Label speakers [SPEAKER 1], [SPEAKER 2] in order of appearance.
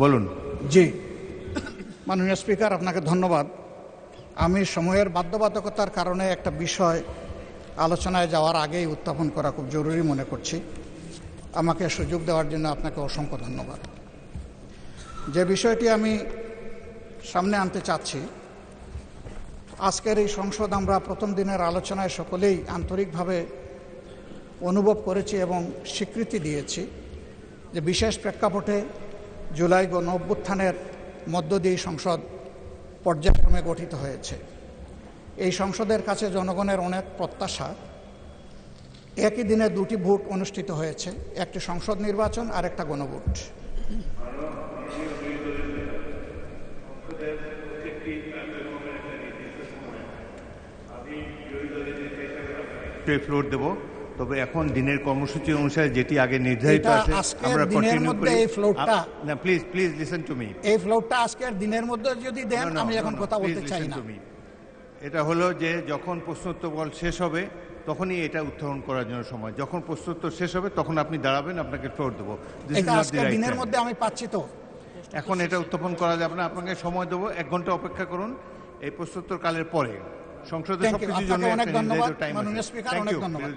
[SPEAKER 1] বলুন।
[SPEAKER 2] জি, মাননীয় স্পিকার, আপনাকে ধন্যবাদ। আমি সময়ের বাধ্যবাধকতার কারণে একটা বিষয় আলোচনায় যাওয়ার আগেই উত্থাপন করা খুব জরুরি মনে করছি। আমাকে সুযোগ দেওয়ার জন্য আপনাকে অসংখ্য ধন্যবাদ। যে বিষয়টি আমি সামনে আনতে চাচ্ছি, আজকের এই সংসদ আমরা প্রথম দিনের আলোচনায় সকলেই আন্তরিকভাবে অনুভব করেছি এবং স্বীকৃতি দিয়েছি যে বিশেষ প্রেক্ষাপটে জুলাই গণ অভ্যুত্থানের মধ্য দিয়ে সংসদ পর্যায়ক্রমে গঠিত হয়েছে। এই সংসদের কাছে জনগণের অনেক প্রত্যাশা। একই দিনে দুটি ভোট অনুষ্ঠিত হয়েছে, একটি সংসদ নির্বাচন আর একটা গণভোট।
[SPEAKER 1] ফ্লোর দেব, তবে এখন দিনের কর্মসূচি অনুসারে যেটি আগে নির্ধারিত আছে আমরা কন্টিনিউ করি।
[SPEAKER 2] এই ফ্লোরটা,
[SPEAKER 1] না please please listen to me.
[SPEAKER 2] এই ফ্লোরটা আজকের দিনের মধ্যে যদি দেন, আমি এখন কথা বলতে চাই না।
[SPEAKER 1] এটা হলো যে যখন প্রশ্নোত্তর শেষ হবে তখনই এটা উত্থাপন করার জন্য সময়। যখন প্রশ্নোত্তর শেষ হবে তখন আপনি দাঁড়াবেন, আপনাকে ফ্লোর দেবো।
[SPEAKER 2] এটা আজকের দিনের মধ্যে আমি পাচ্ছি তো।
[SPEAKER 1] এখন এটা উত্থাপন করা যাবে না, আপনাকে সময় দেবো, 1 ঘন্টা অপেক্ষা করুন এই প্রশ্নোত্তর কালের পরে। সংসদে সবকিছুর জন্য
[SPEAKER 2] অনেক ধন্যবাদ মাননীয় স্পিকার, অনেক ধন্যবাদ।